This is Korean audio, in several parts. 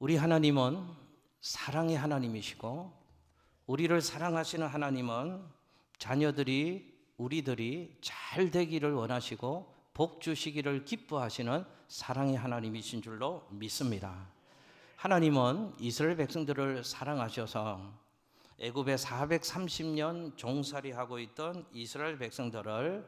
우리 하나님은 사랑의 하나님이시고 우리를 사랑하시는 하나님은 우리들이 잘 되기를 원하시고 복 주시기를 기뻐하시는 사랑의 하나님이신 줄로 믿습니다. 하나님은 이스라엘 백성들을 사랑하셔서 애굽에 430년 종살이하고 있던 이스라엘 백성들을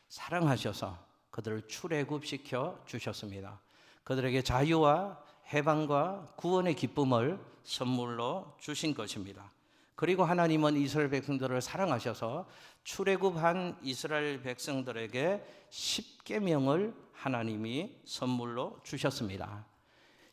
사랑하셔서 그들을 출애굽시켜 주셨습니다. 그들에게 자유와 해방과 구원의 기쁨을 선물로 주신 것입니다. 그리고 하나님은 이스라엘 백성들을 사랑하셔서 출애굽한 이스라엘 백성들에게 십계명을 하나님이 선물로 주셨습니다.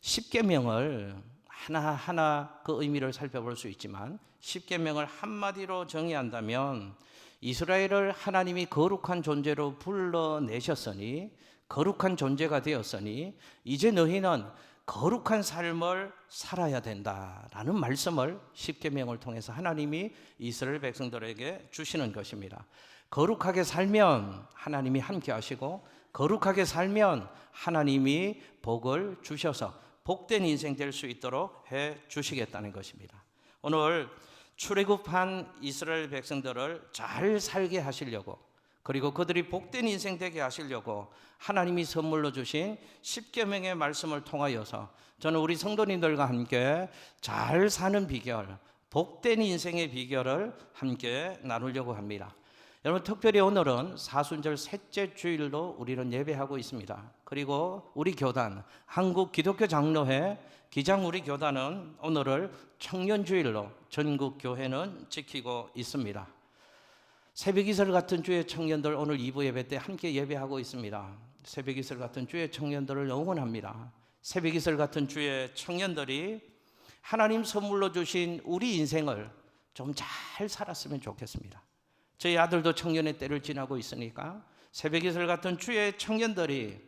십계명을 하나하나 그 의미를 살펴볼 수 있지만 십계명을 한마디로 정의한다면 이스라엘을 하나님이 거룩한 존재로 불러내셨으니 거룩한 존재가 되었으니 이제 너희는 거룩한 삶을 살아야 된다라는 말씀을 십계명을 통해서 하나님이 이스라엘 백성들에게 주시는 것입니다. 거룩하게 살면 하나님이 함께 하시고 거룩하게 살면 하나님이 복을 주셔서 복된 인생 될 수 있도록 해 주시겠다는 것입니다. 오늘 출애굽한 이스라엘 백성들을 잘 살게 하시려고 그리고 그들이 복된 인생 되게 하시려고 하나님이 선물로 주신 십계명의 말씀을 통하여서 저는 우리 성도님들과 함께 잘 사는 비결, 복된 인생의 비결을 함께 나누려고 합니다. 여러분, 특별히 오늘은 사순절 셋째 주일로 우리는 예배하고 있습니다. 그리고 우리 교단, 한국 기독교 장로회 기장 우리 교단은 오늘을 청년주일로 전국 교회는 지키고 있습니다. 새벽이슬 같은 주의 청년들 오늘 2부 예배 때 함께 예배하고 있습니다. 새벽이슬 같은 주의 청년들을 응원합니다. 새벽이슬 같은 주의 청년들이 하나님 선물로 주신 우리 인생을 좀 잘 살았으면 좋겠습니다. 저희 아들도 청년의 때를 지나고 있으니까 새벽이슬 같은 주의 청년들이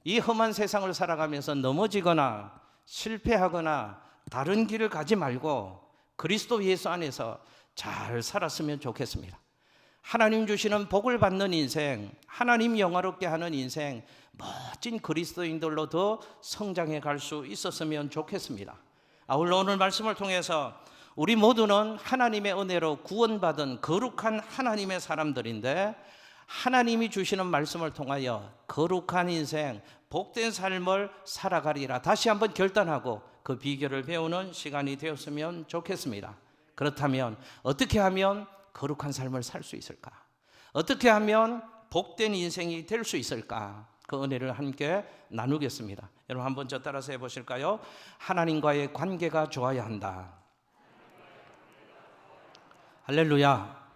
이 험한 세상을 살아가면서 넘어지거나 실패하거나 다른 길을 가지 말고 그리스도 예수 안에서 잘 살았으면 좋겠습니다. 하나님 주시는 복을 받는 인생, 하나님 영화롭게 하는 인생, 멋진 그리스도인들로 더 성장해 갈 수 있었으면 좋겠습니다. 아울러 오늘 말씀을 통해서 우리 모두는 하나님의 은혜로 구원받은 거룩한 하나님의 사람들인데 하나님이 주시는 말씀을 통하여 거룩한 인생, 복된 삶을 살아가리라 다시 한번 결단하고 그 비결을 배우는 시간이 되었으면 좋겠습니다. 그렇다면 어떻게 하면 거룩한 삶을 살 수 있을까? 어떻게 하면 복된 인생이 될 수 있을까? 그 은혜를 함께 나누겠습니다. 여러분 한번 저 따라서 해보실까요? 하나님과의 관계가 좋아야 한다. 할렐루야.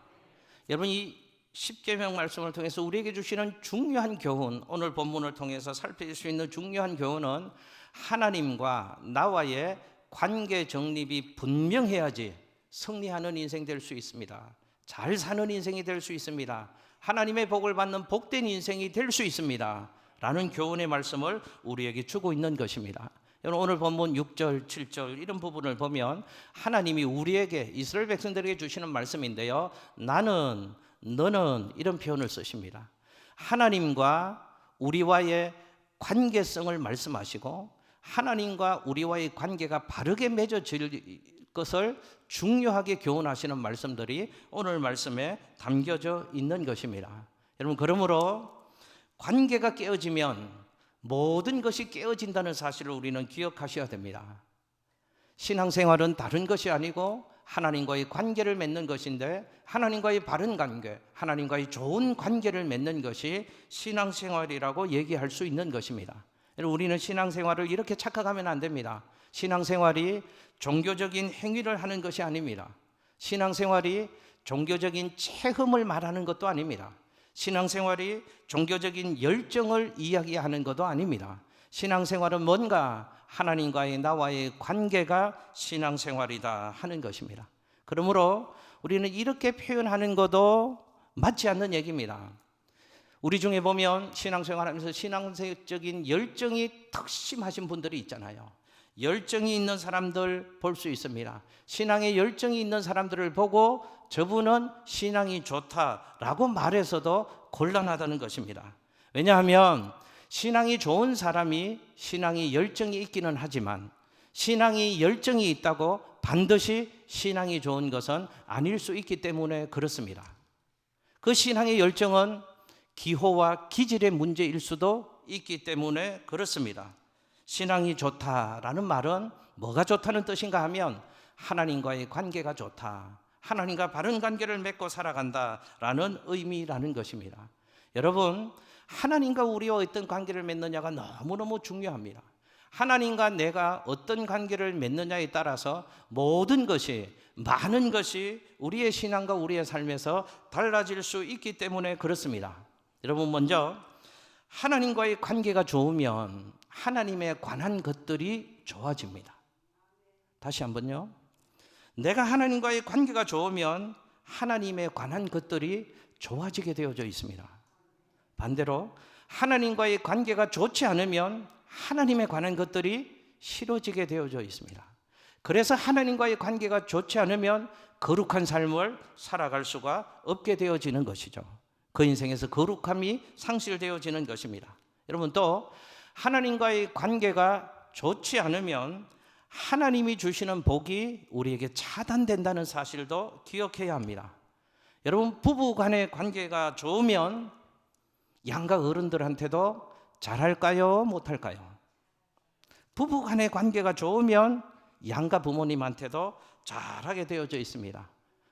여러분 이 십계명 말씀을 통해서 우리에게 주시는 중요한 교훈, 오늘 본문을 통해서 살필 수 있는 중요한 교훈은 하나님과 나와의 관계 정립이 분명해야지 승리하는 인생 될 수 있습니다. 잘 사는 인생이 될 수 있습니다. 하나님의 복을 받는 복된 인생이 될 수 있습니다. 라는 교훈의 말씀을 우리에게 주고 있는 것입니다. 여러분 오늘 본문 6절, 7절 이런 부분을 보면 하나님이 우리에게 이스라엘 백성들에게 주시는 말씀인데요. 나는, 너는 이런 표현을 쓰십니다. 하나님과 우리와의 관계성을 말씀하시고 하나님과 우리와의 관계가 바르게 맺어질 것을 중요하게 교훈하시는 말씀들이 오늘 말씀에 담겨져 있는 것입니다. 여러분 그러므로 관계가 깨어지면 모든 것이 깨어진다는 사실을 우리는 기억하셔야 됩니다. 신앙생활은 다른 것이 아니고 하나님과의 관계를 맺는 것인데 하나님과의 바른 관계, 하나님과의 좋은 관계를 맺는 것이 신앙생활이라고 얘기할 수 있는 것입니다. 우리는 신앙생활을 이렇게 착각하면 안 됩니다. 신앙생활이 종교적인 행위를 하는 것이 아닙니다. 신앙생활이 종교적인 체험을 말하는 것도 아닙니다. 신앙생활이 종교적인 열정을 이야기하는 것도 아닙니다. 신앙생활은 뭔가 하나님과의 나와의 관계가 신앙생활이다 하는 것입니다. 그러므로 우리는 이렇게 표현하는 것도 맞지 않는 얘기입니다. 우리 중에 보면 신앙생활하면서 신앙적인 열정이 특심하신 분들이 있잖아요. 열정이 있는 사람들 볼 수 있습니다. 신앙에 열정이 있는 사람들을 보고 저분은 신앙이 좋다라고 말해서도 곤란하다는 것입니다. 왜냐하면 신앙이 좋은 사람이 신앙이 열정이 있기는 하지만 신앙이 열정이 있다고 반드시 신앙이 좋은 것은 아닐 수 있기 때문에 그렇습니다. 그 신앙의 열정은 기호와 기질의 문제일 수도 있기 때문에 그렇습니다. 신앙이 좋다라는 말은 뭐가 좋다는 뜻인가 하면 하나님과의 관계가 좋다, 하나님과 바른 관계를 맺고 살아간다라는 의미라는 것입니다. 여러분, 하나님과 우리와 어떤 관계를 맺느냐가 너무너무 중요합니다. 하나님과 내가 어떤 관계를 맺느냐에 따라서 모든 것이, 많은 것이 우리의 신앙과 우리의 삶에서 달라질 수 있기 때문에 그렇습니다. 여러분, 먼저 하나님과의 관계가 좋으면 하나님에 관한 것들이 좋아집니다. 다시 한번요. 내가 하나님과의 관계가 좋으면 하나님에 관한 것들이 좋아지게 되어져 있습니다. 반대로 하나님과의 관계가 좋지 않으면 하나님에 관한 것들이 싫어지게 되어져 있습니다. 그래서 하나님과의 관계가 좋지 않으면 거룩한 삶을 살아갈 수가 없게 되어지는 것이죠. 그 인생에서 거룩함이 상실되어지는 것입니다. 여러분, 또 하나님과의 관계가 좋지 않으면 하나님이 주시는 복이 우리에게 차단된다는 사실도 기억해야 합니다. 여러분, 부부 간의 관계가 좋으면 양가 어른들한테도 잘할까요? 못할까요? 부부 간의 관계가 좋으면 양가 부모님한테도 잘하게 되어져 있습니다.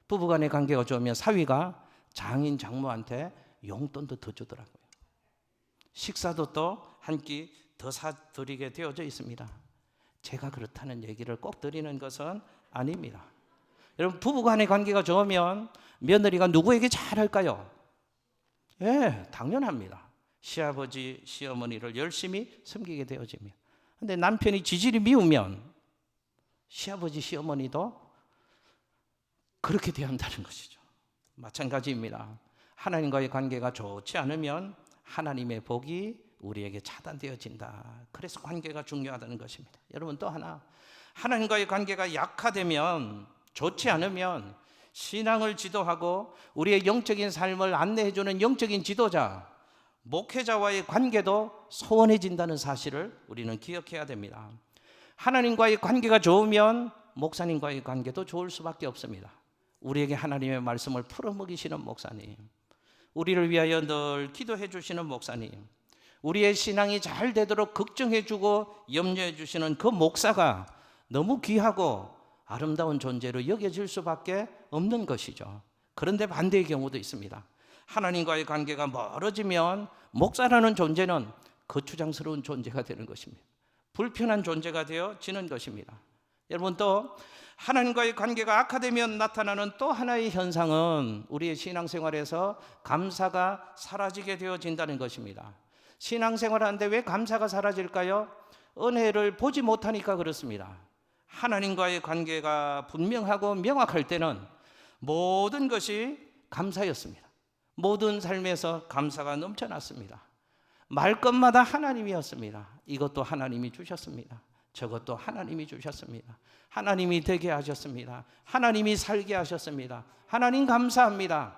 부부 간의 관계가 좋으면 사위가 장인 장모한테 용돈도 더 주더라고요. 식사도 또 한 끼 더 사드리게 되어져 있습니다. 제가 그렇다는 얘기를 꼭 드리는 것은 아닙니다. 여러분, 부부 간의 관계가 좋으면 며느리가 누구에게 잘할까요? 예, 당연합니다. 시아버지, 시어머니를 열심히 섬기게 되어집니다. 그런데 남편이 지질이 미우면 시아버지, 시어머니도 그렇게 대한다는 것이죠. 마찬가지입니다. 하나님과의 관계가 좋지 않으면 하나님의 복이 우리에게 차단되어진다. 그래서 관계가 중요하다는 것입니다. 여러분, 또 하나, 하나님과의 관계가 약화되면, 좋지 않으면 신앙을 지도하고 우리의 영적인 삶을 안내해주는 영적인 지도자, 목회자와의 관계도 소원해진다는 사실을 우리는 기억해야 됩니다. 하나님과의 관계가 좋으면 목사님과의 관계도 좋을 수밖에 없습니다. 우리에게 하나님의 말씀을 풀어먹이시는 목사님, 우리를 위하여 늘 기도해 주시는 목사님, 우리의 신앙이 잘 되도록 걱정해주고 염려해 주시는 그 목사가 너무 귀하고 아름다운 존재로 여겨질 수밖에 없는 것이죠. 그런데 반대의 경우도 있습니다. 하나님과의 관계가 멀어지면 목사라는 존재는 거추장스러운 존재가 되는 것입니다. 불편한 존재가 되어지는 것입니다. 여러분, 또 하나님과의 관계가 악화되면 나타나는 또 하나의 현상은 우리의 신앙생활에서 감사가 사라지게 되어진다는 것입니다. 신앙생활하는데 왜 감사가 사라질까요? 은혜를 보지 못하니까 그렇습니다. 하나님과의 관계가 분명하고 명확할 때는 모든 것이 감사였습니다. 모든 삶에서 감사가 넘쳐났습니다. 말것마다 하나님이었습니다. 이것도 하나님이 주셨습니다. 저것도 하나님이 주셨습니다. 하나님이 되게 하셨습니다. 하나님이 살게 하셨습니다. 하나님 감사합니다.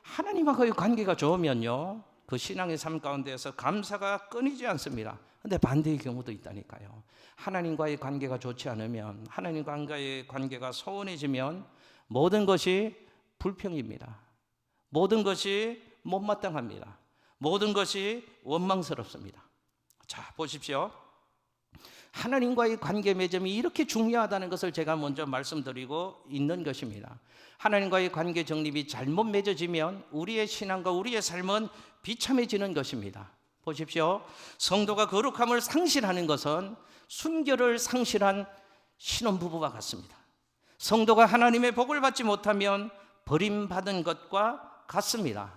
하나님과의 관계가 좋으면요, 그 신앙의 삶 가운데에서 감사가 끊이지 않습니다. 그런데 반대의 경우도 있다니까요. 하나님과의 관계가 좋지 않으면, 하나님과의 관계가 소원해지면 모든 것이 불평입니다. 모든 것이 못마땅합니다. 모든 것이 원망스럽습니다. 자, 보십시오. 하나님과의 관계 맺음이 이렇게 중요하다는 것을 제가 먼저 말씀드리고 있는 것입니다. 하나님과의 관계 정립이 잘못 맺어지면 우리의 신앙과 우리의 삶은 비참해지는 것입니다. 보십시오. 성도가 거룩함을 상실하는 것은 순결을 상실한 신혼부부와 같습니다. 성도가 하나님의 복을 받지 못하면 버림받은 것과 같습니다.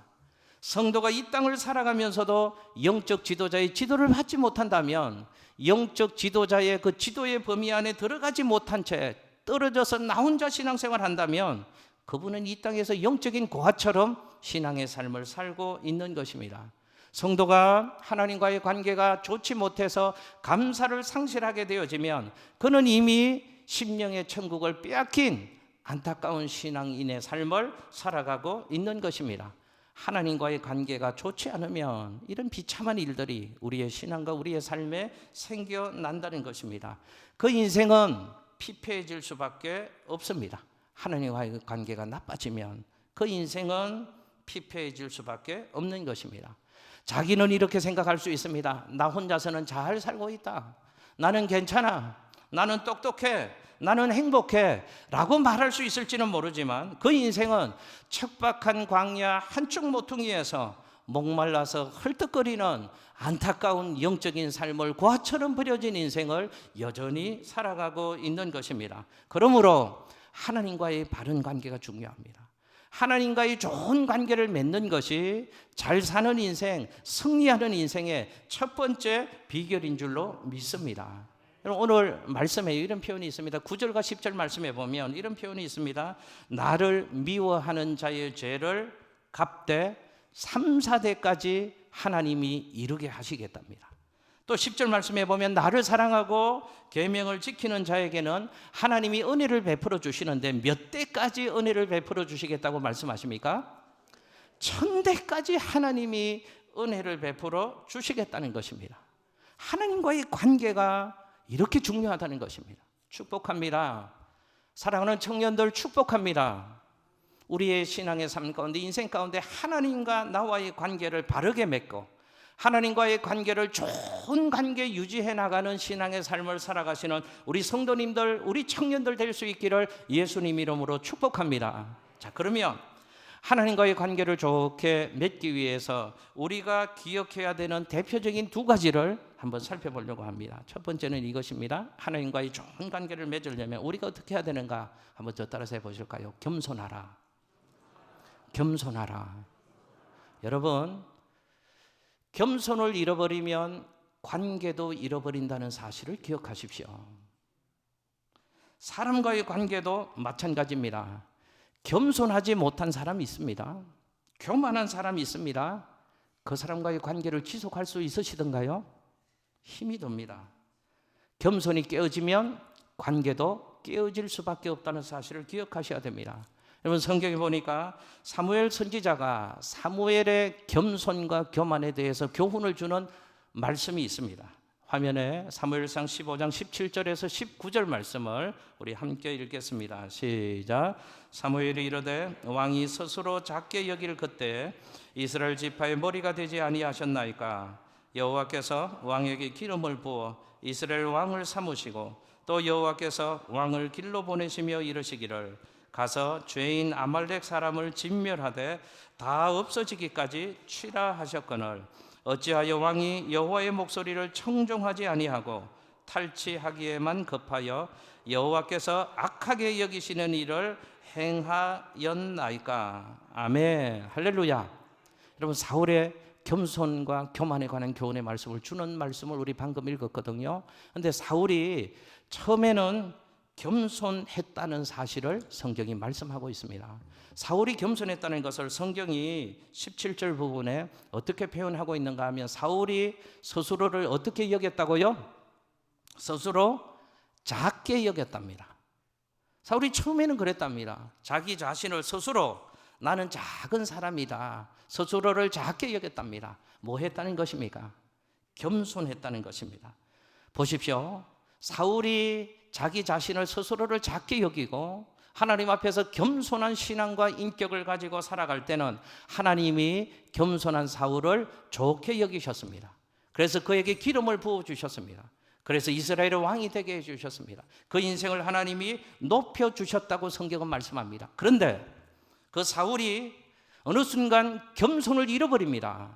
성도가 이 땅을 살아가면서도 영적 지도자의 지도를 받지 못한다면, 영적 지도자의 그 지도의 범위 안에 들어가지 못한 채 떨어져서 나 혼자 신앙생활을 한다면 그분은 이 땅에서 영적인 고아처럼 신앙의 삶을 살고 있는 것입니다. 성도가 하나님과의 관계가 좋지 못해서 감사를 상실하게 되어지면 그는 이미 심령의 천국을 빼앗긴 안타까운 신앙인의 삶을 살아가고 있는 것입니다. 하나님과의 관계가 좋지 않으면 이런 비참한 일들이 우리의 신앙과 우리의 삶에 생겨난다는 것입니다. 그 인생은 피폐해질 수밖에 없습니다. 하나님과의 관계가 나빠지면 그 인생은 피폐해질 수밖에 없는 것입니다. 자기는 이렇게 생각할 수 있습니다. 나 혼자서는 잘 살고 있다. 나는 괜찮아. 나는 똑똑해. 나는 행복해 라고 말할 수 있을지는 모르지만 그 인생은 척박한 광야 한쪽 모퉁이에서 목말라서 헐떡거리는 안타까운 영적인 삶을 고아처럼 버려진 인생을 여전히 살아가고 있는 것입니다. 그러므로 하나님과의 바른 관계가 중요합니다. 하나님과의 좋은 관계를 맺는 것이 잘 사는 인생, 승리하는 인생의 첫 번째 비결인 줄로 믿습니다. 오늘 말씀에 이런 표현이 있습니다. 9절과 10절 말씀에 보면 이런 표현이 있습니다. 나를 미워하는 자의 죄를 갚되 3, 4대까지 하나님이 이루게 하시겠답니다. 또 10절 말씀에 보면 나를 사랑하고 계명을 지키는 자에게는 하나님이 은혜를 베풀어 주시는데 몇 대까지 은혜를 베풀어 주시겠다고 말씀하십니까? 1000대까지 하나님이 은혜를 베풀어 주시겠다는 것입니다. 하나님과의 관계가 이렇게 중요하다는 것입니다. 축복합니다. 사랑하는 청년들 축복합니다. 우리의 신앙의 삶 가운데 인생 가운데 하나님과 나와의 관계를 바르게 맺고 하나님과의 관계를 좋은 관계 유지해 나가는 신앙의 삶을 살아가시는 우리 성도님들, 우리 청년들 될 수 있기를 예수님 이름으로 축복합니다. 자, 그러면 하나님과의 관계를 좋게 맺기 위해서 우리가 기억해야 되는 대표적인 두 가지를 한번 살펴보려고 합니다. 첫 번째는 이것입니다. 하나님과의 좋은 관계를 맺으려면 우리가 어떻게 해야 되는가 한번 저 따라서 해보실까요? 겸손하라. 겸손하라. 여러분, 겸손을 잃어버리면 관계도 잃어버린다는 사실을 기억하십시오. 사람과의 관계도 마찬가지입니다. 겸손하지 못한 사람이 있습니다. 교만한 사람이 있습니다. 그 사람과의 관계를 지속할 수 있으시던가요? 힘이 듭니다. 겸손이 깨어지면 관계도 깨어질 수밖에 없다는 사실을 기억하셔야 됩니다. 여러분, 성경에 보니까 사무엘 선지자가 사무엘의 겸손과 교만에 대해서 교훈을 주는 말씀이 있습니다. 화면에 사무엘상 15장 17절에서 19절 말씀을 우리 함께 읽겠습니다. 시작. 사무엘이 이르되 왕이 스스로 작게 여길 그때 이스라엘 지파의 머리가 되지 아니하셨나이까? 여호와께서 왕에게 기름을 부어 이스라엘 왕을 삼으시고 또 여호와께서 왕을 길로 보내시며 이르시기를 가서 죄인 아말렉 사람을 진멸하되 다 없어지기까지 치라 하셨거늘 어찌하여 왕이 여호와의 목소리를 청종하지 아니하고 탈취하기에만 급하여 여호와께서 악하게 여기시는 일을 행하였나이까? 아멘. 할렐루야. 여러분, 사울의 겸손과 교만에 관한 교훈의 말씀을 주는 말씀을 우리 방금 읽었거든요. 그런데 사울이 처음에는 겸손했다는 사실을 성경이 말씀하고 있습니다. 사울이 겸손했다는 것을 성경이 17절 부분에 어떻게 표현하고 있는가 하면 사울이 스스로를 어떻게 여겼다고요? 스스로 작게 여겼답니다. 사울이 처음에는 그랬답니다. 자기 자신을 스스로 나는 작은 사람이다. 스스로를 작게 여겼답니다. 뭐 했다는 것입니까? 겸손했다는 것입니다. 보십시오. 사울이 자기 자신을 스스로를 작게 여기고 하나님 앞에서 겸손한 신앙과 인격을 가지고 살아갈 때는 하나님이 겸손한 사울을 좋게 여기셨습니다. 그래서 그에게 기름을 부어주셨습니다. 그래서 이스라엘의 왕이 되게 해주셨습니다. 그 인생을 하나님이 높여주셨다고 성경은 말씀합니다. 그런데 그 사울이 어느 순간 겸손을 잃어버립니다.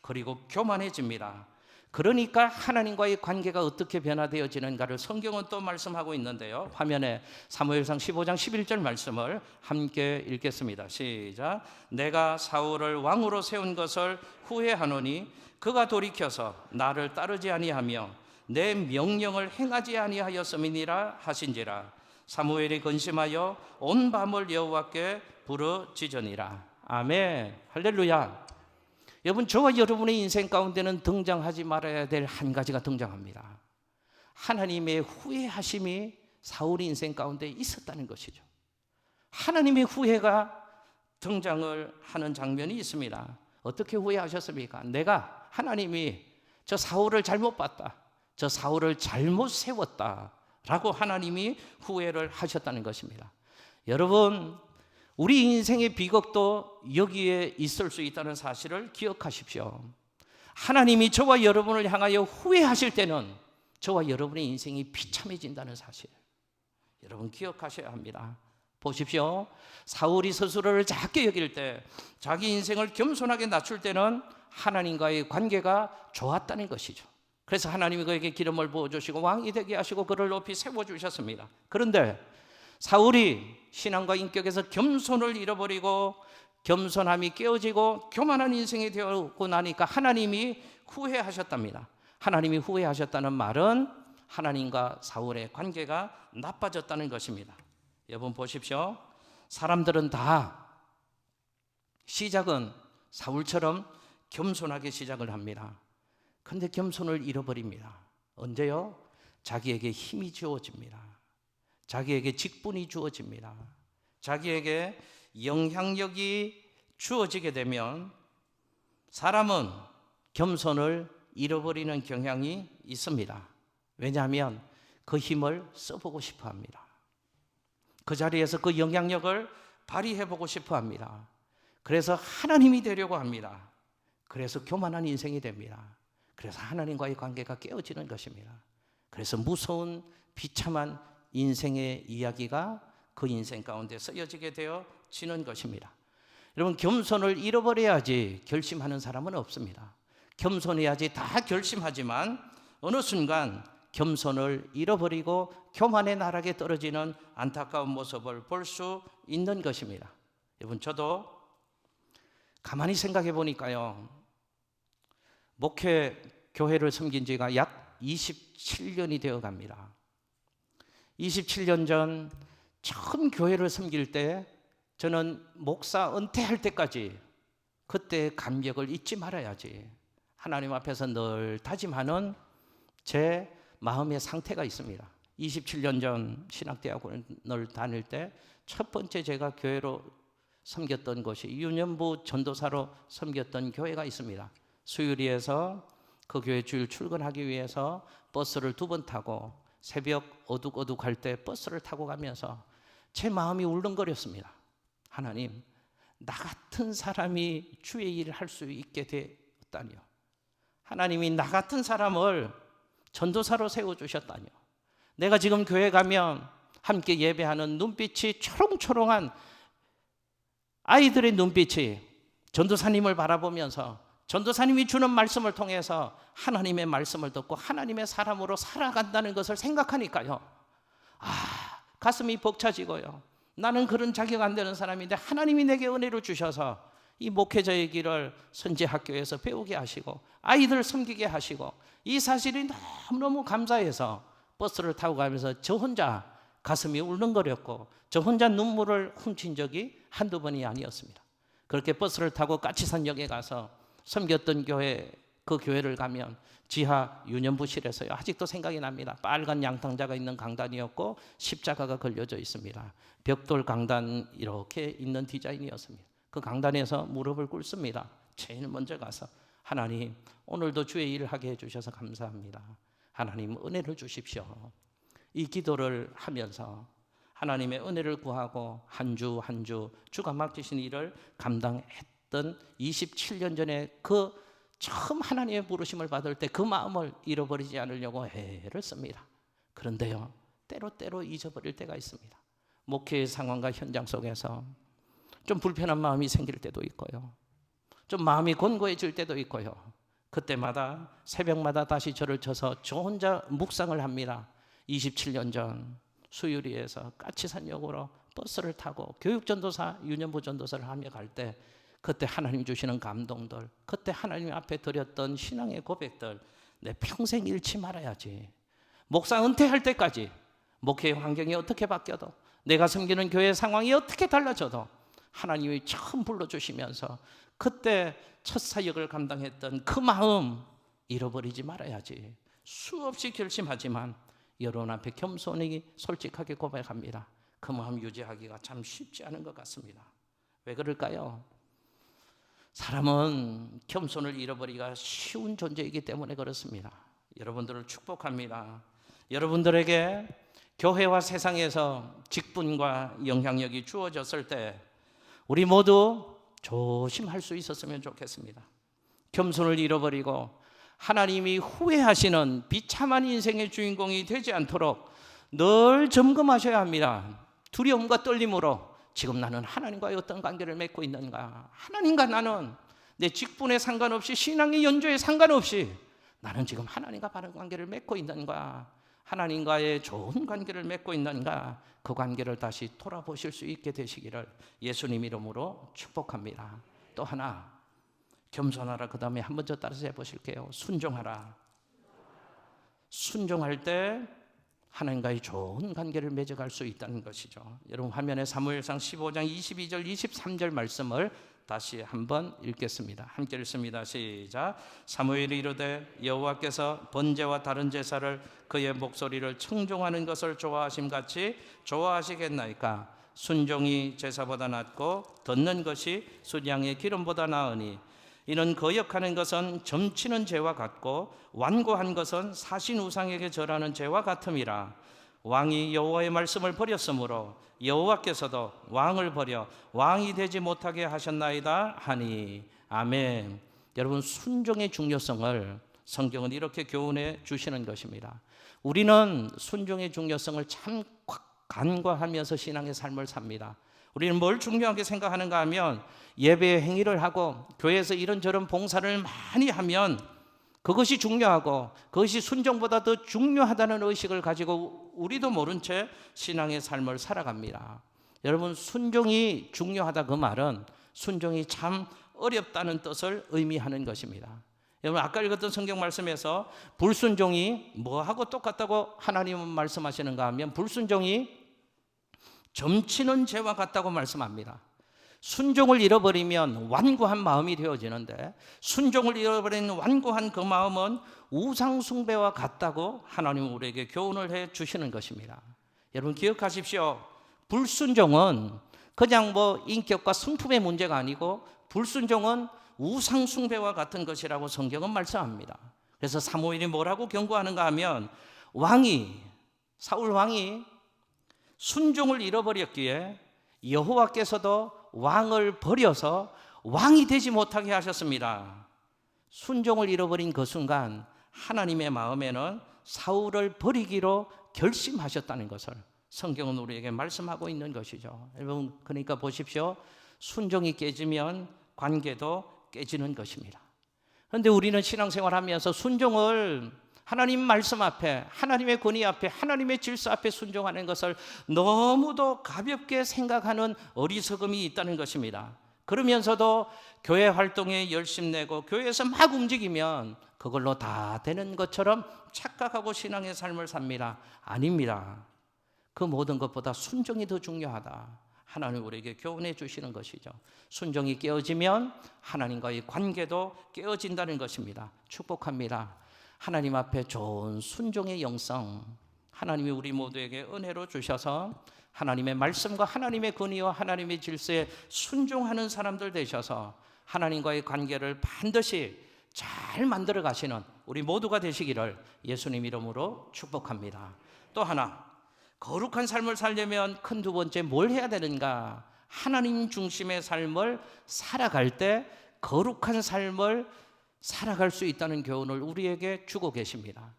그리고 교만해집니다. 그러니까 하나님과의 관계가 어떻게 변화되어지는가를 성경은 또 말씀하고 있는데요. 화면에 사무엘상 15장 11절 말씀을 함께 읽겠습니다. 시작. 내가 사울을 왕으로 세운 것을 후회하노니 그가 돌이켜서 나를 따르지 아니하며 내 명령을 행하지 아니하였음이니라 하신지라. 사무엘이 근심하여 온 밤을 여호와께 부르짖으니라. 아멘. 할렐루야. 여러분, 저와 여러분의 인생 가운데는 등장하지 말아야 될 한 가지가 등장합니다. 하나님의 후회하심이 사울의 인생 가운데 있었다는 것이죠. 하나님의 후회가 등장을 하는 장면이 있습니다. 어떻게 후회하셨습니까? 내가 하나님이 저 사울을 잘못 봤다, 저 사울을 잘못 세웠다 라고 하나님이 후회를 하셨다는 것입니다. 여러분, 우리 인생의 비극도 여기에 있을 수 있다는 사실을 기억하십시오. 하나님이 저와 여러분을 향하여 후회하실 때는 저와 여러분의 인생이 비참해진다는 사실, 여러분 기억하셔야 합니다. 보십시오. 사울이 스스로를 작게 여길 때, 자기 인생을 겸손하게 낮출 때는 하나님과의 관계가 좋았다는 것이죠. 그래서 하나님이 그에게 기름을 부어주시고 왕이 되게 하시고 그를 높이 세워주셨습니다. 그런데 사울이 신앙과 인격에서 겸손을 잃어버리고 겸손함이 깨어지고 교만한 인생이 되었고 나니까 하나님이 후회하셨답니다. 하나님이 후회하셨다는 말은 하나님과 사울의 관계가 나빠졌다는 것입니다. 여러분 보십시오. 사람들은 다 시작은 사울처럼 겸손하게 시작을 합니다. 그런데 겸손을 잃어버립니다. 언제요? 자기에게 힘이 주어집니다. 자기에게 직분이 주어집니다. 자기에게 영향력이 주어지게 되면 사람은 겸손을 잃어버리는 경향이 있습니다. 왜냐하면 그 힘을 써보고 싶어 합니다. 그 자리에서 그 영향력을 발휘해보고 싶어 합니다. 그래서 하나님이 되려고 합니다. 그래서 교만한 인생이 됩니다. 그래서 하나님과의 관계가 깨어지는 것입니다. 그래서 무서운 비참한 인생의 이야기가 그 인생 가운데 쓰여지게 되어지는 것입니다. 여러분, 겸손을 잃어버려야지 결심하는 사람은 없습니다. 겸손해야지 다 결심하지만 어느 순간 겸손을 잃어버리고 교만의 나락에 떨어지는 안타까운 모습을 볼 수 있는 것입니다. 여러분, 저도 가만히 생각해 보니까요, 목회 교회를 섬긴 지가 약 27년이 되어 갑니다. 27년 전 처음 교회를 섬길 때 저는 목사 은퇴할 때까지 그때 감격을 잊지 말아야지, 하나님 앞에서 늘 다짐하는 제 마음의 상태가 있습니다. 27년 전 신학대학원을 다닐 때 첫 번째 제가 교회로 섬겼던 곳이 유년부 전도사로 섬겼던 교회가 있습니다. 수유리에서 그 교회 주일 출근하기 위해서 버스를 2번 타고 새벽 어둑어둑할 때 버스를 타고 가면서 제 마음이 울렁거렸습니다. 하나님, 나 같은 사람이 주의 일을 할 수 있게 되었다니요. 하나님이 나 같은 사람을 전도사로 세워주셨다니요. 내가 지금 교회 가면 함께 예배하는 눈빛이 초롱초롱한 아이들의 눈빛이 전도사님을 바라보면서 전도사님이 주는 말씀을 통해서 하나님의 말씀을 듣고 하나님의 사람으로 살아간다는 것을 생각하니까요, 가슴이 벅차지고요. 나는 그런 자격 안 되는 사람인데 하나님이 내게 은혜를 주셔서 이 목회자의 길을 선지학교에서 배우게 하시고 아이들을 섬기게 하시고, 이 사실이 너무너무 감사해서 버스를 타고 가면서 저 혼자 가슴이 울렁거렸고 저 혼자 눈물을 훔친 적이 한두 번이 아니었습니다. 그렇게 버스를 타고 까치산역에 가서 섬겼던 교회, 그 교회를 가면 지하 유년부실에서요, 아직도 생각이 납니다. 빨간 양탕자가 있는 강단이었고 십자가가 걸려져 있습니다. 벽돌 강단 이렇게 있는 디자인이었습니다. 그 강단에서 무릎을 꿇습니다. 제일 먼저 가서 하나님, 오늘도 주의 일을 하게 해주셔서 감사합니다. 하나님, 은혜를 주십시오. 이 기도를 하면서 하나님의 은혜를 구하고 한 주 한 주 주가 맡기신 일을 감당했던 27년 전에 그 처음 하나님의 부르심을 받을 때 그 마음을 잃어버리지 않으려고 애를 씁니다. 그런데요, 때로 잊어버릴 때가 있습니다. 목회의 상황과 현장 속에서 좀 불편한 마음이 생길 때도 있고요, 좀 마음이 곤고해질 때도 있고요. 그때마다 새벽마다 다시 절을 쳐서 저 혼자 묵상을 합니다. 27년 전 수유리에서 까치산역으로 버스를 타고 교육전도사, 유년부 전도사를 하며 갈 때 그때 하나님 주시는 감동들, 그때 하나님 앞에 드렸던 신앙의 고백들, 내 평생 잃지 말아야지. 목사 은퇴할 때까지 목회의 환경이 어떻게 바뀌어도, 내가 섬기는 교회 상황이 어떻게 달라져도 하나님이 처음 불러주시면서 그때 첫 사역을 감당했던 그 마음 잃어버리지 말아야지. 수없이 결심하지만 여러분 앞에 겸손히 솔직하게 고백합니다. 그 마음 유지하기가 참 쉽지 않은 것 같습니다. 왜 그럴까요? 사람은 겸손을 잃어버리기가 쉬운 존재이기 때문에 그렇습니다. 여러분들을 축복합니다. 여러분들에게 교회와 세상에서 직분과 영향력이 주어졌을 때 우리 모두 조심할 수 있었으면 좋겠습니다. 겸손을 잃어버리고 하나님이 후회하시는 비참한 인생의 주인공이 되지 않도록 늘 점검하셔야 합니다. 두려움과 떨림으로 지금 나는 하나님과의 어떤 관계를 맺고 있는가? 하나님과 나는 내 직분에 상관없이 신앙의 연조에 상관없이 나는 지금 하나님과 바른 관계를 맺고 있는가? 하나님과의 좋은 관계를 맺고 있는가? 그 관계를 다시 돌아보실 수 있게 되시기를 예수님 이름으로 축복합니다. 또 하나, 겸손하라. 그 다음에 한 번 더 따라서 해보실게요. 순종하라. 순종할 때 하나님과의 좋은 관계를 맺어갈 수 있다는 것이죠. 여러분 화면에 사무엘상 15장 22절 23절 말씀을 다시 한번 읽겠습니다. 함께 읽습니다. 시작. 사무엘이 이르되 여호와께서 번제와 다른 제사를 그의 목소리를 청종하는 것을 좋아하심 같이 좋아하시겠나이까? 순종이 제사보다 낫고 듣는 것이 순양의 기름보다 나으니 이는 거역하는 것은 점치는 죄와 같고 완고한 것은 사신 우상에게 절하는 죄와 같음이라. 왕이 여호와의 말씀을 버렸으므로 여호와께서도 왕을 버려 왕이 되지 못하게 하셨나이다 하니. 아멘. 여러분, 순종의 중요성을 성경은 이렇게 교훈해 주시는 것입니다. 우리는 순종의 중요성을 참 간과하면서 신앙의 삶을 삽니다. 우리는 뭘 중요하게 생각하는가 하면 예배의 행위를 하고 교회에서 이런저런 봉사를 많이 하면 그것이 중요하고 그것이 순종보다 더 중요하다는 의식을 가지고 우리도 모른 채 신앙의 삶을 살아갑니다. 여러분, 순종이 중요하다 그 말은 순종이 참 어렵다는 뜻을 의미하는 것입니다. 여러분, 아까 읽었던 성경 말씀에서 불순종이 뭐하고 똑같다고 하나님은 말씀하시는가 하면 불순종이 점치는 죄와 같다고 말씀합니다. 순종을 잃어버리면 완고한 마음이 되어지는데 순종을 잃어버린 완고한 그 마음은 우상 숭배와 같다고 하나님은 우리에게 교훈을 해 주시는 것입니다. 여러분 기억하십시오. 불순종은 그냥 인격과 성품의 문제가 아니고 불순종은 우상 숭배와 같은 것이라고 성경은 말씀합니다. 그래서 사무엘이 뭐라고 경고하는가 하면 사울 왕이 순종을 잃어버렸기에 여호와께서도 왕을 버려서 왕이 되지 못하게 하셨습니다. 순종을 잃어버린 그 순간 하나님의 마음에는 사울을 버리기로 결심하셨다는 것을 성경은 우리에게 말씀하고 있는 것이죠. 여러분, 그러니까 보십시오. 순종이 깨지면 관계도 깨지는 것입니다. 그런데 우리는 신앙생활하면서 순종을 하나님 말씀 앞에, 하나님의 권위 앞에, 하나님의 질서 앞에 순종하는 것을 너무도 가볍게 생각하는 어리석음이 있다는 것입니다. 그러면서도 교회 활동에 열심 내고 교회에서 막 움직이면 그걸로 다 되는 것처럼 착각하고 신앙의 삶을 삽니다. 아닙니다. 그 모든 것보다 순종이 더 중요하다. 하나님 우리에게 교훈해 주시는 것이죠. 순종이 깨어지면 하나님과의 관계도 깨어진다는 것입니다. 축복합니다. 하나님 앞에 좋은 순종의 영성, 하나님이 우리 모두에게 은혜로 주셔서 하나님의 말씀과 하나님의 권위와 하나님의 질서에 순종하는 사람들 되셔서 하나님과의 관계를 반드시 잘 만들어 가시는 우리 모두가 되시기를 예수님 이름으로 축복합니다. 또 하나, 거룩한 삶을 살려면 큰 두 번째 뭘 해야 되는가? 하나님 중심의 삶을 살아갈 때 거룩한 삶을 살아갈 수 있다는 교훈을 우리에게 주고 계십니다.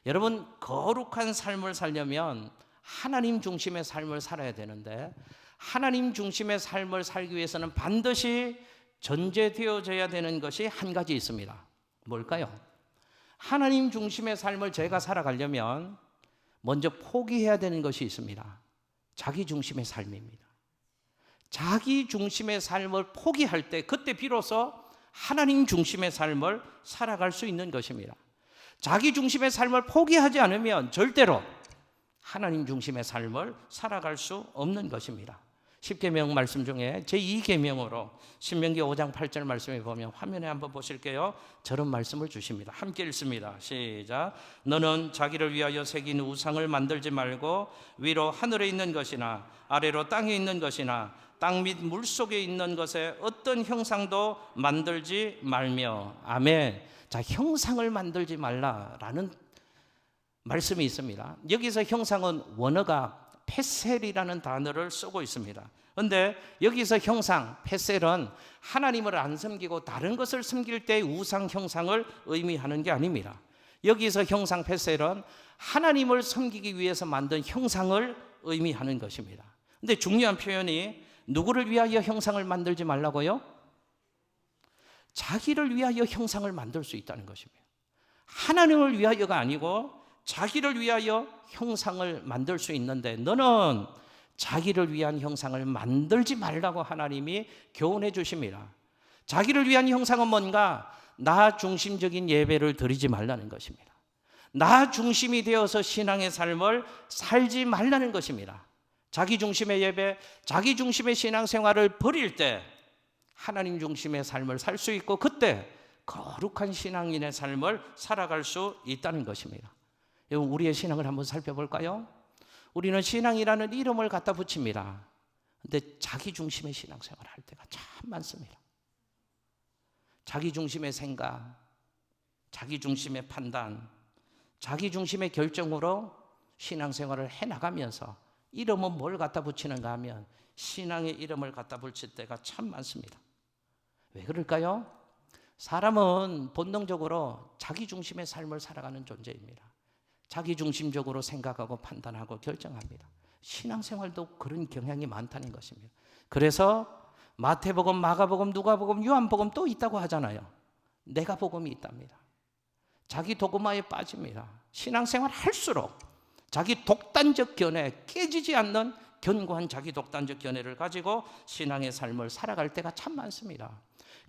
여러분, 거룩한 삶을 살려면 하나님 중심의 삶을 살아야 되는데 하나님 중심의 삶을 살기 위해서는 반드시 전제되어져야 되는 것이 한 가지 있습니다. 뭘까요? 하나님 중심의 삶을 제가 살아가려면 먼저 포기해야 되는 것이 있습니다. 자기 중심의 삶입니다. 자기 중심의 삶을 포기할 때 그때 비로소 하나님 중심의 삶을 살아갈 수 있는 것입니다. 자기 중심의 삶을 포기하지 않으면 절대로 하나님 중심의 삶을 살아갈 수 없는 것입니다. 10계명 말씀 중에 제2계명으로 신명기 5장 8절 말씀에 보면 화면에 한번 보실게요. 저런 말씀을 주십니다. 함께 읽습니다. 시작. 너는 자기를 위하여 새긴 우상을 만들지 말고 위로 하늘에 있는 것이나 아래로 땅에 있는 것이나 땅 및 물 속에 있는 것에 어떤 형상도 만들지 말며. 아멘. 자, 형상을 만들지 말라라는 말씀이 있습니다. 여기서 형상은 원어가 페셀이라는 단어를 쓰고 있습니다. 그런데 여기서 형상, 페셀은 하나님을 안 섬기고 다른 것을 섬길 때 우상 형상을 의미하는 게 아닙니다. 여기서 형상, 페셀은 하나님을 섬기기 위해서 만든 형상을 의미하는 것입니다. 그런데 중요한 표현이 누구를 위하여 형상을 만들지 말라고요? 자기를 위하여 형상을 만들 수 있다는 것입니다. 하나님을 위하여가 아니고 자기를 위하여 형상을 만들 수 있는데, 너는 자기를 위한 형상을 만들지 말라고 하나님이 교훈해 주십니다. 자기를 위한 형상은 뭔가? 나 중심적인 예배를 드리지 말라는 것입니다. 나 중심이 되어서 신앙의 삶을 살지 말라는 것입니다. 자기 중심의 예배, 자기 중심의 신앙생활을 버릴 때 하나님 중심의 삶을 살 수 있고, 그때 거룩한 신앙인의 삶을 살아갈 수 있다는 것입니다. 우리의 신앙을 한번 살펴볼까요? 우리는 신앙이라는 이름을 갖다 붙입니다. 그런데 자기 중심의 신앙생활을 할 때가 참 많습니다. 자기 중심의 생각, 자기 중심의 판단, 자기 중심의 결정으로 신앙생활을 해나가면서 이름은 뭘 갖다 붙이는가 하면 신앙의 이름을 갖다 붙일 때가 참 많습니다. 왜 그럴까요? 사람은 본능적으로 자기 중심의 삶을 살아가는 존재입니다. 자기 중심적으로 생각하고 판단하고 결정합니다. 신앙생활도 그런 경향이 많다는 것입니다. 그래서 마태복음, 마가복음, 누가복음, 요한복음 또 있다고 하잖아요. 내가 복음이 있답니다. 자기 도그마에 빠집니다. 신앙생활 할수록 자기 독단적 견해, 깨지지 않는 견고한 자기 독단적 견해를 가지고 신앙의 삶을 살아갈 때가 참 많습니다.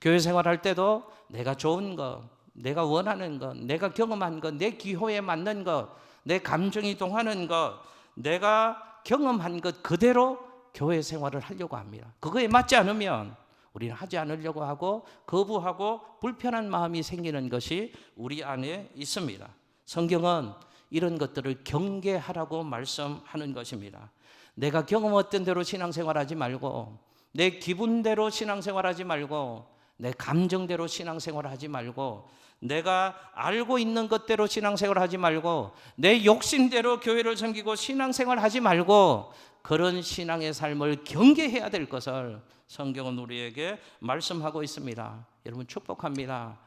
교회 생활할 때도 내가 좋은 것, 내가 원하는 것, 내가 경험한 것, 내 기호에 맞는 것, 내 감정이 동하는 것, 내가 경험한 것 그대로 교회 생활을 하려고 합니다. 그거에 맞지 않으면 우리는 하지 않으려고 하고 거부하고 불편한 마음이 생기는 것이 우리 안에 있습니다. 성경은 이런 것들을 경계하라고 말씀하는 것입니다. 내가 경험했던 대로 신앙생활하지 말고, 내 기분대로 신앙생활하지 말고, 내 감정대로 신앙생활하지 말고, 내가 알고 있는 것대로 신앙생활하지 말고, 내 욕심대로 교회를 섬기고 신앙생활하지 말고, 그런 신앙의 삶을 경계해야 될 것을 성경은 우리에게 말씀하고 있습니다. 여러분 축복합니다.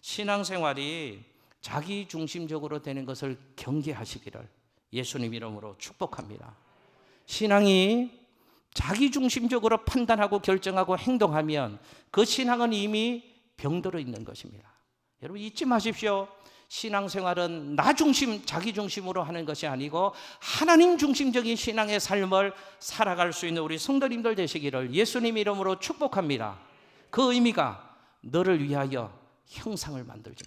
신앙생활이 자기 중심적으로 되는 것을 경계하시기를 예수님 이름으로 축복합니다. 신앙이 자기 중심적으로 판단하고 결정하고 행동하면 그 신앙은 이미 병들어 있는 것입니다. 여러분 잊지 마십시오. 신앙생활은 나 중심, 자기 중심으로 하는 것이 아니고 하나님 중심적인 신앙의 삶을 살아갈 수 있는 우리 성도님들 되시기를 예수님 이름으로 축복합니다. 그 의미가 너를 위하여 형상을 만들지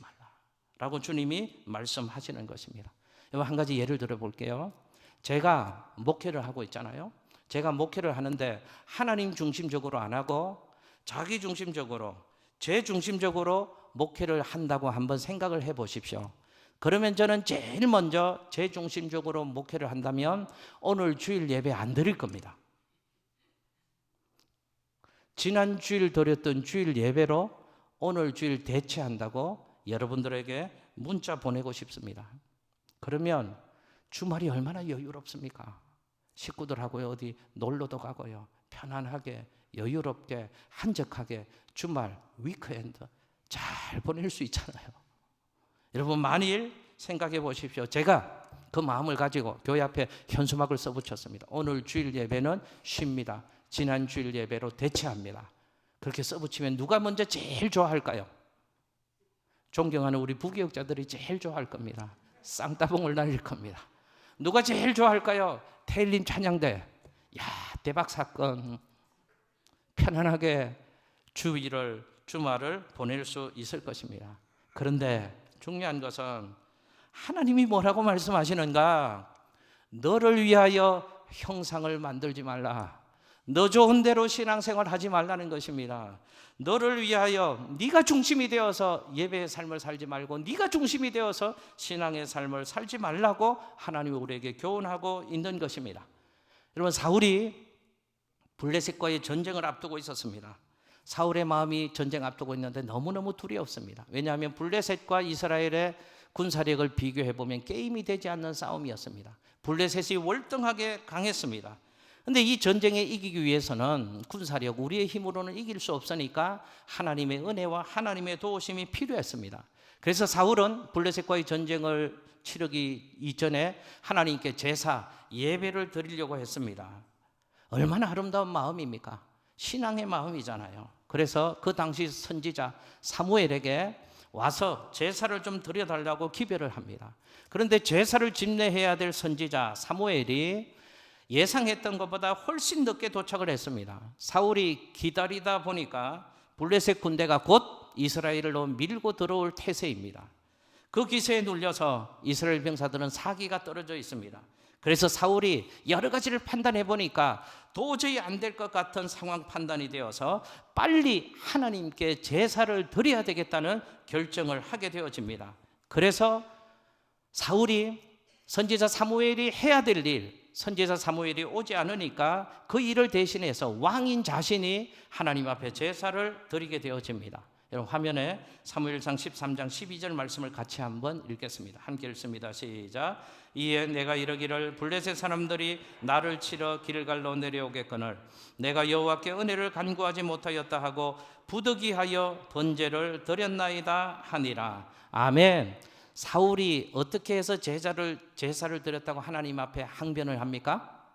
말라라고 주님이 말씀하시는 것입니다. 한 가지 예를 들어 볼게요. 제가 목회를 하고 있잖아요. 제가 목회를 하는데 하나님 중심적으로 안 하고 자기 중심적으로, 제 중심적으로 목회를 한다고 한번 생각을 해 보십시오. 그러면 저는 제일 먼저 제 중심적으로 목회를 한다면 오늘 주일 예배 안 드릴 겁니다. 지난 주일 드렸던 주일 예배로 오늘 주일 대체한다고 여러분들에게 문자 보내고 싶습니다. 그러면 주말이 얼마나 여유롭습니까? 식구들하고 어디 놀러도 가고요. 편안하게 여유롭게 한적하게 주말 위크엔드 잘 보낼 수 있잖아요. 여러분 만일 생각해 보십시오. 제가 그 마음을 가지고 교회 앞에 현수막을 써붙였습니다. 오늘 주일 예배는 쉽니다. 지난 주일 예배로 대체합니다. 그렇게 써붙이면 누가 먼저 제일 좋아할까요? 존경하는 우리 부교육자들이 제일 좋아할 겁니다. 쌍따봉을 날릴 겁니다. 누가 제일 좋아할까요? 태일림 찬양대. 야, 대박 사건. 편안하게 주일을 주말을 보낼 수 있을 것입니다. 그런데 중요한 것은 하나님이 뭐라고 말씀하시는가? 너를 위하여 형상을 만들지 말라. 너 좋은 대로 신앙생활 하지 말라는 것입니다. 너를 위하여 네가 중심이 되어서 예배의 삶을 살지 말고 네가 중심이 되어서 신앙의 삶을 살지 말라고 하나님이 우리에게 교훈하고 있는 것입니다. 여러분 사울이 블레셋과의 전쟁을 앞두고 있었습니다. 사울의 마음이 전쟁 앞두고 있는데 너무너무 두려웠습니다. 왜냐하면 블레셋과 이스라엘의 군사력을 비교해보면 게임이 되지 않는 싸움이었습니다. 블레셋이 월등하게 강했습니다. 그런데 이 전쟁에 이기기 위해서는 군사력, 우리의 힘으로는 이길 수 없으니까 하나님의 은혜와 하나님의 도우심이 필요했습니다. 그래서 사울은 블레셋과의 전쟁을 치르기 이전에 하나님께 제사, 예배를 드리려고 했습니다. 얼마나 아름다운 마음입니까? 신앙의 마음이잖아요. 그래서 그 당시 선지자 사무엘에게 와서 제사를 좀 드려달라고 기별을 합니다. 그런데 제사를 집례해야 될 선지자 사무엘이 예상했던 것보다 훨씬 늦게 도착을 했습니다. 사울이 기다리다 보니까 블레셋 군대가 곧 이스라엘로 밀고 들어올 태세입니다. 그 기세에 눌려서 이스라엘 병사들은 사기가 떨어져 있습니다. 그래서 사울이 여러 가지를 판단해 보니까 도저히 안 될 것 같은 상황 판단이 되어서 빨리 하나님께 제사를 드려야 되겠다는 결정을 하게 되어집니다. 그래서 사울이 선지자 사무엘이 해야 될 일, 선지자 사무엘이 오지 않으니까 그 일을 대신해서 왕인 자신이 하나님 앞에 제사를 드리게 되어집니다. 여러분 화면에 사무엘상 13장 12절 말씀을 같이 한번 읽겠습니다. 함께 읽습니다. 시작. 이에 내가 이르기를 블레셋 사람들이 나를 치러 길갈로 내려오겠거늘 내가 여호와께 은혜를 간구하지 못하였다 하고 부득이하여 번제를 드렸나이다 하니라. 아멘. 사울이 어떻게 해서 제사를 드렸다고 하나님 앞에 항변을 합니까?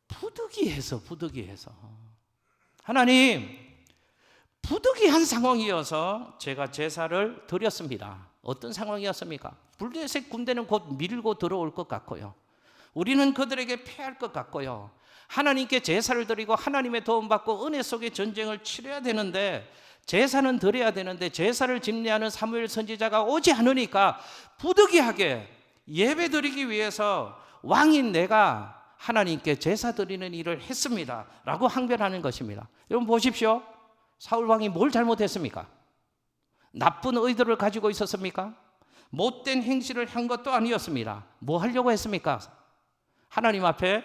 부득이해서 하나님, 부득이한 상황이어서 제가 제사를 드렸습니다. 어떤 상황이었습니까? 블레셋 군대는 곧 밀고 들어올 것 같고요, 우리는 그들에게 패할 것 같고요, 하나님께 제사를 드리고 하나님의 도움받고 은혜 속에 전쟁을 치러야 되는데, 제사는 드려야 되는데 제사를 집례하는 사무엘 선지자가 오지 않으니까 부득이하게 예배 드리기 위해서 왕인 내가 하나님께 제사 드리는 일을 했습니다 라고 항변하는 것입니다. 여러분 보십시오. 사울 왕이 뭘 잘못했습니까? 나쁜 의도를 가지고 있었습니까? 못된 행실을 한 것도 아니었습니다. 뭐 하려고 했습니까? 하나님 앞에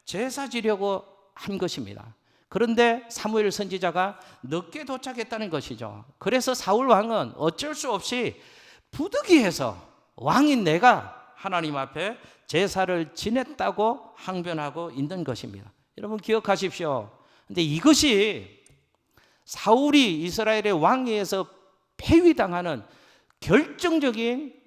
제사 지려고 한 것입니다. 그런데 사무엘 선지자가 늦게 도착했다는 것이죠. 그래서 사울 왕은 어쩔 수 없이 부득이해서 왕인 내가 하나님 앞에 제사를 지냈다고 항변하고 있는 것입니다. 여러분 기억하십시오. 그런데 이것이 사울이 이스라엘의 왕위에서 폐위당하는 결정적인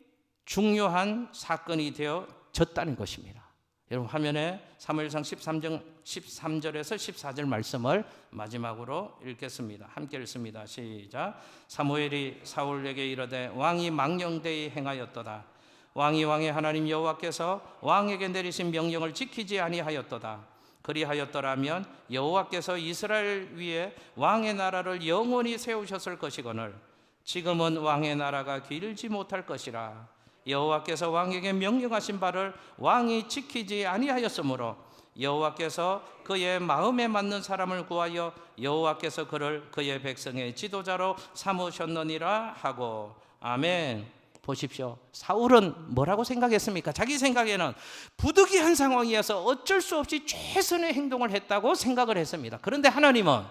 중요한 사건이 되어졌다는 것입니다. 여러분 화면에 사무엘상 13절에서 14절 말씀을 마지막으로 읽겠습니다. 함께 읽습니다. 시작. 사무엘이 사울에게 이르되 왕이 망령되이 행하였도다. 왕이 왕의 하나님 여호와께서 왕에게 내리신 명령을 지키지 아니하였도다. 그리하였더라면 여호와께서 이스라엘 위에 왕의 나라를 영원히 세우셨을 것이거늘 지금은 왕의 나라가 길지 못할 것이라. 여호와께서 왕에게 명령하신 바를 왕이 지키지 아니하였으므로 여호와께서 그의 마음에 맞는 사람을 구하여 여호와께서 그를 그의 백성의 지도자로 삼으셨느니라 하고. 아멘. 보십시오. 사울은 뭐라고 생각했습니까? 자기 생각에는 부득이한 상황이어서 어쩔 수 없이 최선의 행동을 했다고 생각을 했습니다. 그런데 하나님은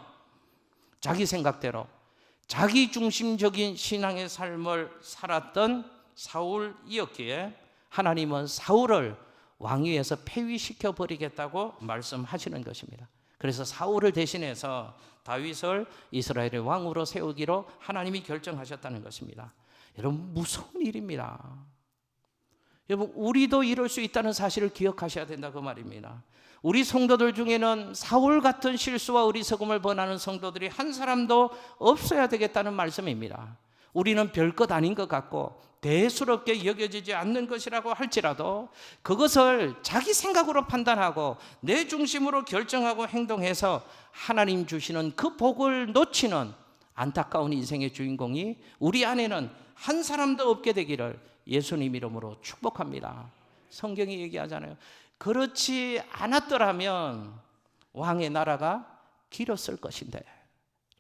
자기 생각대로 자기 중심적인 신앙의 삶을 살았던 사울이었기에 하나님은 사울을 왕위에서 폐위시켜 버리겠다고 말씀하시는 것입니다. 그래서 사울을 대신해서 다윗을 이스라엘의 왕으로 세우기로 하나님이 결정하셨다는 것입니다. 여러분 무서운 일입니다. 여러분 우리도 이럴 수 있다는 사실을 기억하셔야 된다 그 말입니다. 우리 성도들 중에는 사울 같은 실수와 어리석음을 범하는 성도들이 한 사람도 없어야 되겠다는 말씀입니다. 우리는 별것 아닌 것 같고 대수롭게 여겨지지 않는 것이라고 할지라도 그것을 자기 생각으로 판단하고 내 중심으로 결정하고 행동해서 하나님 주시는 그 복을 놓치는 안타까운 인생의 주인공이 우리 안에는 한 사람도 없게 되기를 예수님 이름으로 축복합니다. 성경이 얘기하잖아요. 그렇지 않았더라면 왕의 나라가 길었을 것인데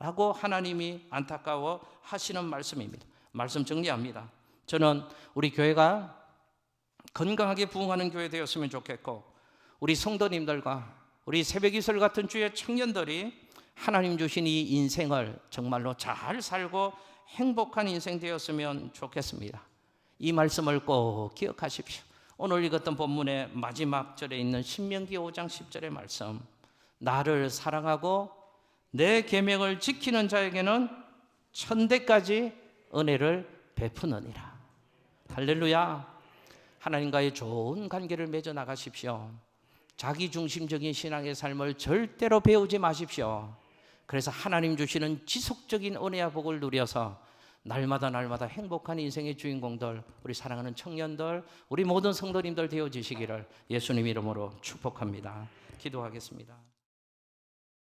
라고 하나님이 안타까워 하시는 말씀입니다. 말씀 정리합니다. 저는 우리 교회가 건강하게 부흥하는 교회 되었으면 좋겠고 우리 성도님들과 우리 새벽이슬 같은 주의 청년들이 하나님 주신 이 인생을 정말로 잘 살고 행복한 인생 되었으면 좋겠습니다. 이 말씀을 꼭 기억하십시오. 오늘 읽었던 본문의 마지막 절에 있는 신명기 5장 10절의 말씀, 나를 사랑하고 내 계명을 지키는 자에게는 천대까지 은혜를 베푸느니라. 할렐루야. 하나님과의 좋은 관계를 맺어 나가십시오. 자기중심적인 신앙의 삶을 절대로 배우지 마십시오. 그래서 하나님 주시는 지속적인 은혜와 복을 누려서 날마다 행복한 인생의 주인공들, 우리 사랑하는 청년들, 우리 모든 성도님들 되어지시기를 예수님 이름으로 축복합니다. 기도하겠습니다.